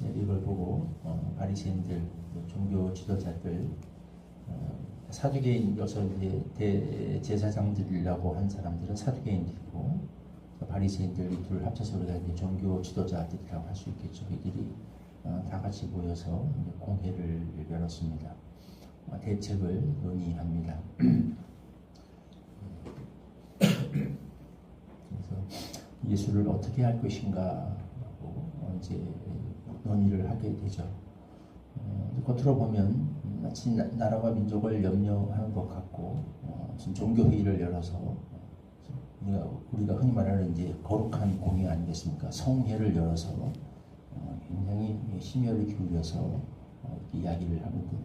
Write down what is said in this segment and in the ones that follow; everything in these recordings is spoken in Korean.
이걸 보고 바리새인들, 종교 지도자들, 사두개인, 여기서 이제 대제사장들이라고 한 사람들은 사두개인들이고, 바리새인들 둘 합쳐서 우리가 이제 종교 지도자들이라고 할 수 있겠죠. 이들이 다 같이 모여서 공회를 열었습니다. 대책을 논의합니다. 그래서 예수를 어떻게 할 것인가 하고 이제 논의를 하게 되죠. 겉으로 보면 마치 나라와 민족을 염려하는 것 같고, 지금 종교회의를 열어서 우리가 흔히 말하는 이제 거룩한 공회 아니겠습니까? 성회를 열어서 굉장히 심혈을 기울여서 이렇게 이야기를 하는데,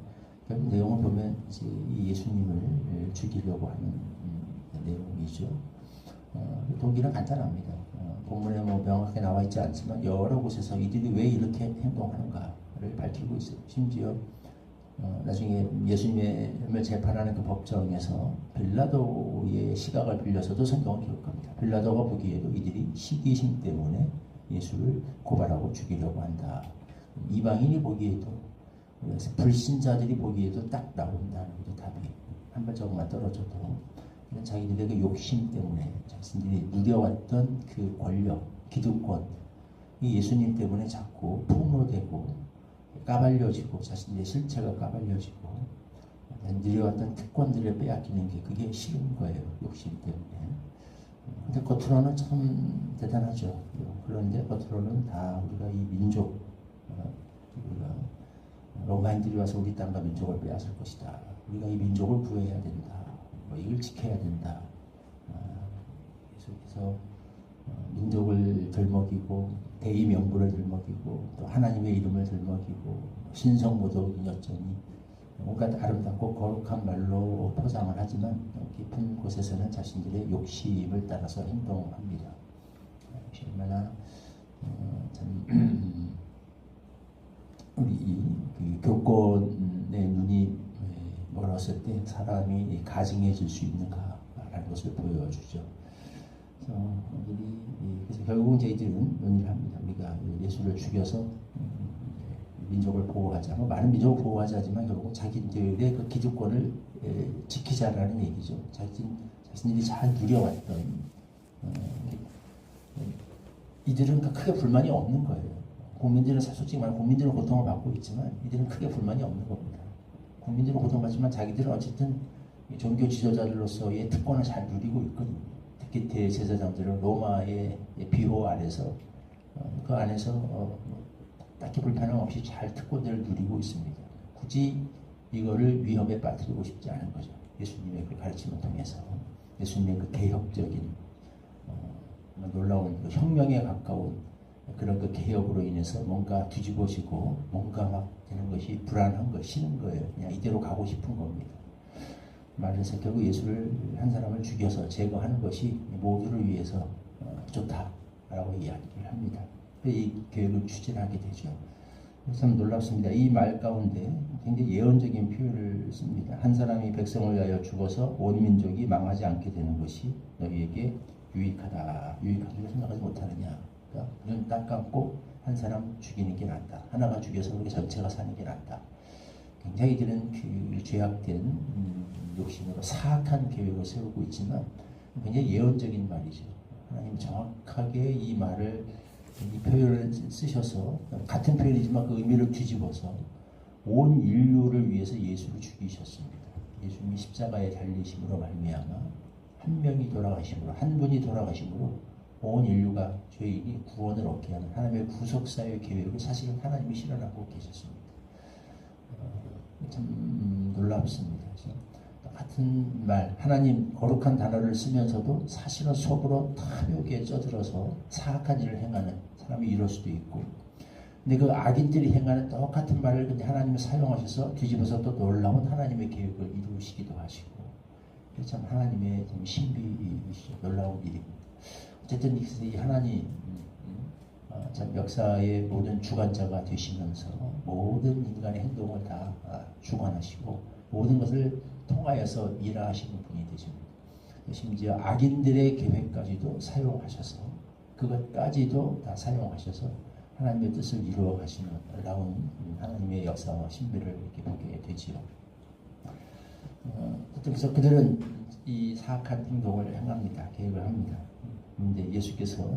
결국 내용을 보면 이제 이 예수님을 죽이려고 하는 내용이죠. 동기는 간단합니다. 본문에 뭐 명확하게 나와 있지 않지만 여러 곳에서 이들이 왜 이렇게 행동하는가를 밝히고 있어요. 심지어 나중에 예수님을 재판하는 그 법정에서 빌라도의 시각을 빌려서도 성경을 기록합니다. 빌라도가 보기에도 이들이 시기심 때문에 예수를 고발하고 죽이려고 한다. 이방인이 보기에도, 불신자들이 보기에도 딱 나온다는 게 답이 한 발자국만 떨어져도 자기들의 그 욕심 때문에 자신들이 누려왔던 그 권력, 기득권, 이 예수님 때문에 자꾸 폭로되고 까발려지고 자신들의 실체가 까발려지고 누려왔던 특권들을 빼앗기는 게 그게 싫은 거예요. 욕심 때문에. 근데 겉으로는 참 대단하죠. 그런데 겉으로는 다 우리가 이 민족, 우리가 로마인들이 와서 우리 땅과 민족을 빼앗을 것이다. 우리가 이 민족을 구해야 된다. 이걸 지켜야 된다. 계속해서 민족을 들먹이고 대의 명분을 들먹이고 또 하나님의 이름을 들먹이고 신성모독 여전히 온갖 아름답고 거룩한 말로 포장을 하지만 깊은 곳에서는 자신들의 욕심을 따라서 행동합니다. 얼마나 참 우리 그 교권의 눈이 멀었을 때 사람이 가증해질 수 있는가라는 것을 보여주죠. 그래서 결국 이제 이들은 논의를 합니다. 우리가 예수를 죽여서 민족을 보호하자. 많은 민족을 보호하자지만 결국 자기들의 그 기득권을 지키자라는 얘기죠. 자신들이 잘 누려왔던 이들은 크게 불만이 없는 거예요. 국민들은 솔직히 말하면 국민들은 고통을 받고 있지만 이들은 크게 불만이 없는 겁니다. 국민들은 고통받지만 자기들은 어쨌든 종교 지도자들로서의 특권을 잘 누리고 있거든요. 특히 대제사장들은 로마의 비호 아래서 그 안에서 딱히 불편함 없이 잘 특권들을 누리고 있습니다. 굳이 이거를 위협에 빠뜨리고 싶지 않은 거죠. 예수님의 그 가르침을 통해서 예수님의 그 개혁적인 놀라운 그 혁명에 가까운 그런 그 개혁으로 인해서 뭔가 뒤집어지고 뭔가 막 되는 것이 불안한 거, 싫은 거예요. 그냥 이대로 가고 싶은 겁니다. 말해서 결국 예수를 한 사람을 죽여서 제거하는 것이 모두를 위해서 좋다라고 이야기를 합니다. 이 계획을 추진하게 되죠. 참 놀랍습니다. 이 말 가운데 굉장히 예언적인 표현을 씁니다. 한 사람이 백성을 위하여 죽어서 온 민족이 망하지 않게 되는 것이 너희에게 유익하다. 유익하기를 생각하지 못하느냐. 그러니까 우리는 딱 감고 한 사람 죽이는 게 낫다. 하나가 죽여서 우리 전체가 사는 게 낫다. 굉장히 이들은 그 죄악된 욕심으로 사악한 계획을 세우고 있지만 굉장히 예언적인 말이죠. 하나님 정확하게 이 말을, 이 표현을 쓰셔서 같은 표현이지만 그 의미를 뒤집어서 온 인류를 위해서 예수를 죽이셨습니다. 예수님이 십자가에 달리심으로 말미암아 한 명이 돌아가심으로, 한 분이 돌아가심으로 온 인류가 죄인이 구원을 얻게 하는 하나님의 구속사의 계획을 사실은 하나님이 실현하고 계셨습니다. 참 놀랍습니다. 같은 말, 하나님 거룩한 단어를 쓰면서도 사실은 속으로 탐욕에 쩌들어서 사악한 일을 행하는 사람이 이럴 수도 있고, 근데 그 악인들이 행하는 똑같은 말을 근데 하나님이 사용하셔서 뒤집어서 또 놀라운 하나님의 계획을 이루시기도 하시고, 참 하나님의 좀 신비이시죠. 놀라운 일입니다. 어쨌든 이 하나님 참 역사의 모든 주관자가 되시면서 모든 인간의 행동을 다 주관하시고 모든 것을 통하여서 일하시는 분이 되십니다. 심지어 악인들의 계획까지도 사용하셔서 그것까지도 다 사용하셔서 하나님의 뜻을 이루어 가시는 놀라운 하나님의 역사와 신비를 이렇게 보게 되지요. 그래서 그들은 이 사악한 행동을 행합니다. 계획을 합니다. 그런데 예수께서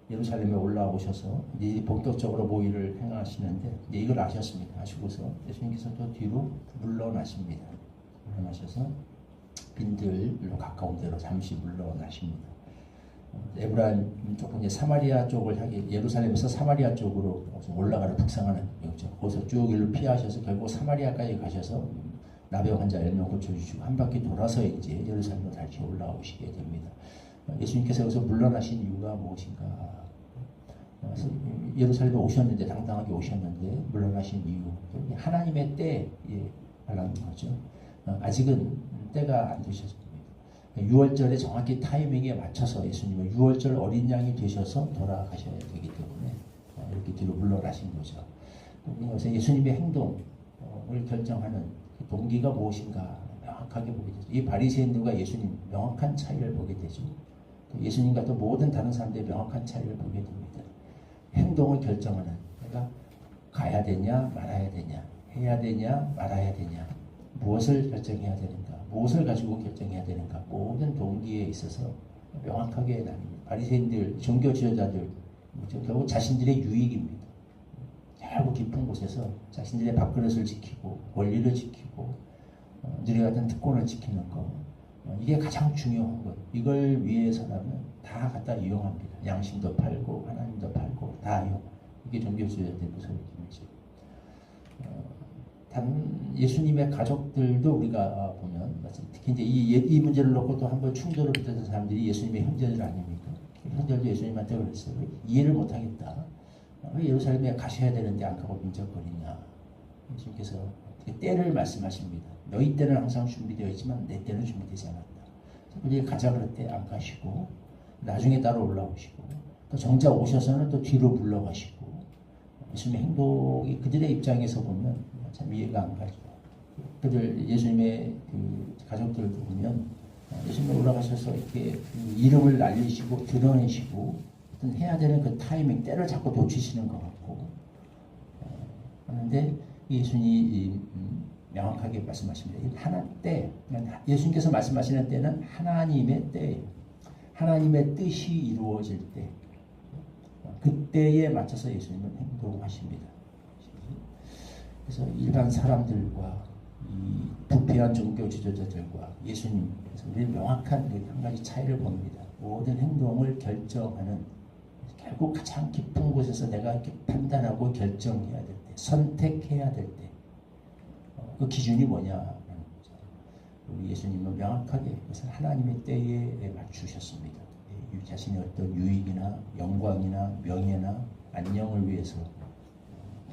예루살렘에 올라오셔서 이제 본격적으로 모의를 행하시는데 이걸 아셨습니다. 아시고서 예수님께서 또 뒤로 물러나십니다. 물러나셔서 빈들로 가까운 데로 잠시 물러나십니다. 에브라임 쪽 이제 사마리아 쪽을 향해 예루살렘에서 사마리아 쪽으로 올라가는 북상하는 거죠. 거기서 쭉 일로 피하셔서 결국 사마리아까지 가셔서 나병 환자 10명 고쳐주시고 한 바퀴 돌아서 이제 예루살렘으로 다시 올라오시게 됩니다. 예수님께서 여기서 물러나신 이유가 무엇인가? 예루살렘에 오셨는데 당당하게 오셨는데 물러나신 이유 하나님의 때에 하라는 거죠. 아직은 때가 안 되셨습니다. 6월절에 정확히 타이밍에 맞춰서 예수님은 6월절 어린 양이 되셔서 돌아가셔야 되기 때문에 이렇게 뒤로 물러나신 거죠. 그래서 예수님의 행동을 결정하는 동기가 무엇인가 명확하게 보게 되죠. 이 바리새인들과 예수님 명확한 차이를 보게 되죠. 예수님과 또 모든 다른 사람들의 명확한 차이를 보게 됩니다. 행동을 결정하는 내가 가야 되냐 말아야 되냐 해야 되냐 말아야 되냐 무엇을 결정해야 되는가 무엇을 가지고 결정해야 되는가 모든 동기에 있어서 명확하게 나뉩니다. 바리새인들 종교 지도자들 결국 자신들의 유익입니다. 결국 깊은 곳에서 자신들의 밥그릇을 지키고 권리를 지키고 누리 같은 특권을 지키는 것 이게 가장 중요한 것. 이걸 위해서라면 다 갖다 이용합니다. 양심도 팔고 하나님도 팔고 다 이용. 이게 종교지도자들의 모습이죠. 다른 예수님의 가족들도 우리가 보면 특히 이제 이 문제를 놓고 또 한번 충돌을 빚었던 사람들이 예수님의 형제들 아닙니까? 형제들도 예수님한테 그랬어요. 이해를 못하겠다. 왜 예루살렘에 가셔야 되는데 안 가고 민적거리냐. 예수님께서 때를 말씀하십니다. 너희 때는 항상 준비되어 있지만 내 때는 준비되지 않았다. 그들이 가자 그럴 때 안 가시고 나중에 따로 올라오시고 또 정작 오셔서는 또 뒤로 물러가시고 예수님의 행동이 그들의 입장에서 보면 참 이해가 안 가죠. 그들 예수님의 그 가족들을 보면 예수님 올라가셔서 이렇게 이름을 날리시고 드러내시고 어떤 해야 되는 그 타이밍 때를 자꾸 놓치시는 것 같고 하는데 예수님이 명확하게 말씀하십니다. 하나님 때 예수님께서 말씀하시는 때는 하나님의 때예요. 하나님의 뜻이 이루어질 때 그때에 맞춰서 예수님은 행동하십니다. 그래서 일반 사람들과 이 부패한 종교 지도자들과 예수님께서 우리는 명확한 한 가지 차이를 봅니다. 모든 행동을 결정하는 결국 가장 깊은 곳에서 내가 이렇게 판단하고 결정해야 될 때, 선택해야 될 때, 그 기준이 뭐냐라는 거죠. 우리 예수님은 명확하게 그것을 하나님의 때에 맞추셨습니다. 자신의 어떤 유익이나 영광이나 명예나 안녕을 위해서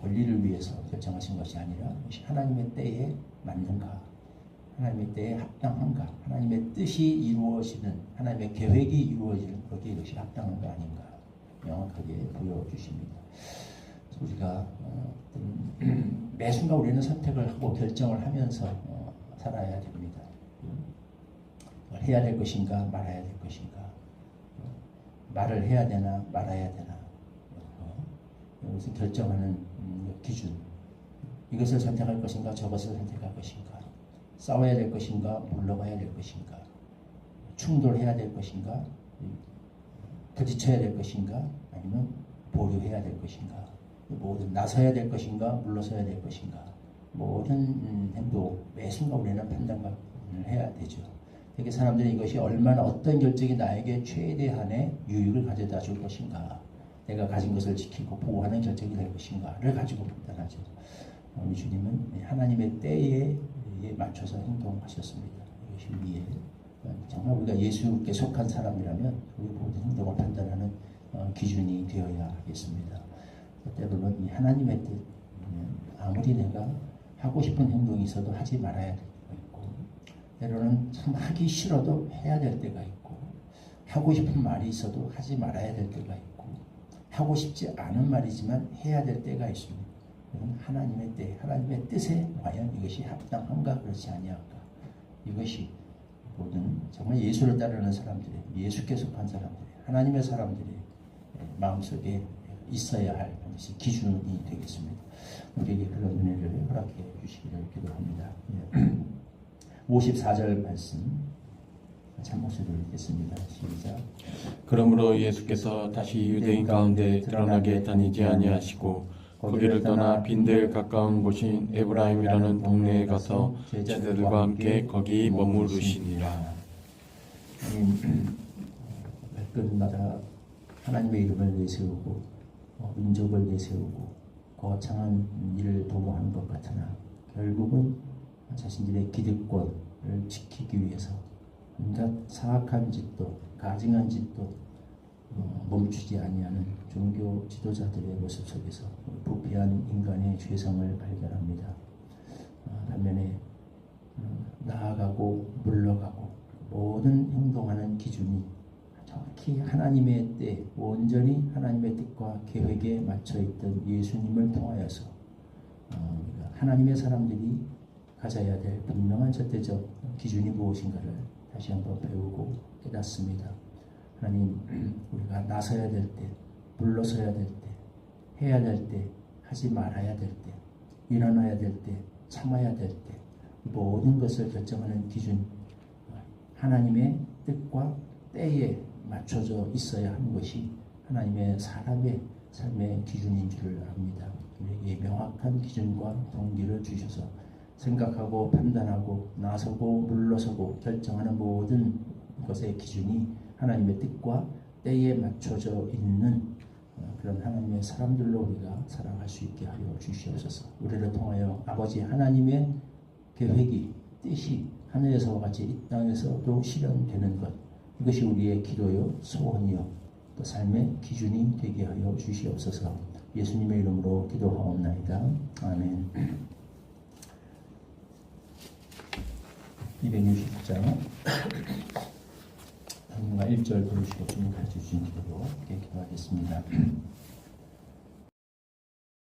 권리를 위해서 결정하신 것이 아니라 하나님의 때에 맞는가, 하나님의 때에 합당한가, 하나님의 뜻이 이루어지는 하나님의 계획이 이루어지는 거기에 이것이 합당한가 아닌가 명확하게 보여주십니다. 우리가 매 순간 우리는 선택을 하고 결정을 하면서 살아야 됩니다. 해야 될 것인가 말아야 될 것인가, 말을 해야 되나 말아야 되나, 이것을 결정하는 기준, 이것을 선택할 것인가 저것을 선택할 것인가, 싸워야 될 것인가 물러가야 될 것인가, 충돌해야 될 것인가 부딪혀야 될 것인가 아니면 보류해야 될 것인가, 모든 나서야 될 것인가 물러서야 될 것인가, 모든 행동 매 순간 우리는 판단을 해야 되죠. 되게 사람들이 이것이 얼마나 어떤 결정이 나에게 최대한의 유익을 가져다 줄 것인가, 내가 가진 것을 지키고 보호하는 결정이 될 것인가를 가지고 판단하죠. 우리 주님은 하나님의 때에 맞춰서 행동하셨습니다. 이것이 우리의 정말 우리가 예수께 속한 사람이라면 우리 모든 행동을 판단하는 기준이 되어야 하겠습니다. 때로는 이 하나님의 뜻, 아무리 내가 하고 싶은 행동이 있어도 하지 말아야 될 때가 있고, 때로는 참 하기 싫어도 해야 될 때가 있고, 하고 싶은 말이 있어도 하지 말아야 될 때가 있고, 하고 싶지 않은 말이지만 해야 될 때가 있습니다. 이건 하나님의 때, 하나님의 뜻에 과연 이것이 합당한가 그렇지 아니한가, 이것이 모든 정말 예수를 따르는 사람들의, 예수께 속한 사람들의, 하나님의 사람들의 마음속에 있어야 할 반드시 기준이 되겠습니다. 우리에게 그런 은혜를 허락해 주시기를 기도합니다. 54절 말씀 참목소리를 읽겠습니다. 시작. 그러므로 예수께서 다시 유대인 가운데 드러나게 다니지 아니하시고 거기를 떠나 빈들 가까운 곳인 에브라임이라는 동네에 가서 제자들과 함께 거기 머무르시니라. 발걸음마다 하나님의 이름을 내세우고 민족을 내세우고 거창한 일을 도모하는 것 같으나 결국은 자신들의 기득권을 지키기 위해서 온갖 사악한 짓도 가증한 짓도 멈추지 아니하는 종교 지도자들의 모습 속에서 부패한 인간의 죄성을 발견합니다. 반면에 나아가고 물러가고 모든 행동하는 기준이 정확히 하나님의 때 온전히 하나님의 뜻과 계획에 맞춰 있던 예수님을 통하여서 하나님의 사람들이 가져야 될 분명한 절대적 기준이 무엇인가를 다시 한번 배우고 깨닫습니다. 하나님, 우리가 나서야 될 때, 물러서야 될 때, 해야 될 때, 하지 말아야 될 때, 일어나야 될 때, 참아야 될 때, 모든 것을 결정하는 기준, 하나님의 뜻과 때에 맞춰져 있어야 하는 것이 하나님의 사람의 삶의 기준인 줄을 압니다. 우리에게 명확한 기준과 동기를 주셔서 생각하고 판단하고 나서고 물러서고 결정하는 모든 것의 기준이 하나님의 뜻과 때에 맞춰져 있는 그런 하나님의 사람들로 우리가 살아갈 수 있게 하여 주시옵소서. 우리를 통하여 아버지 하나님의 계획이 뜻이 하늘에서와 같이 이 땅에서도 실현되는 것, 이것이 우리의 기도요 소원이요 또 삶의 기준이 되게 하여 주시옵소서. 예수님의 이름으로 기도하옵나이다. 아멘. 260장 당분간 1절 부르시고 주님 가르쳐 주신 기도로 함께 기도하겠습니다.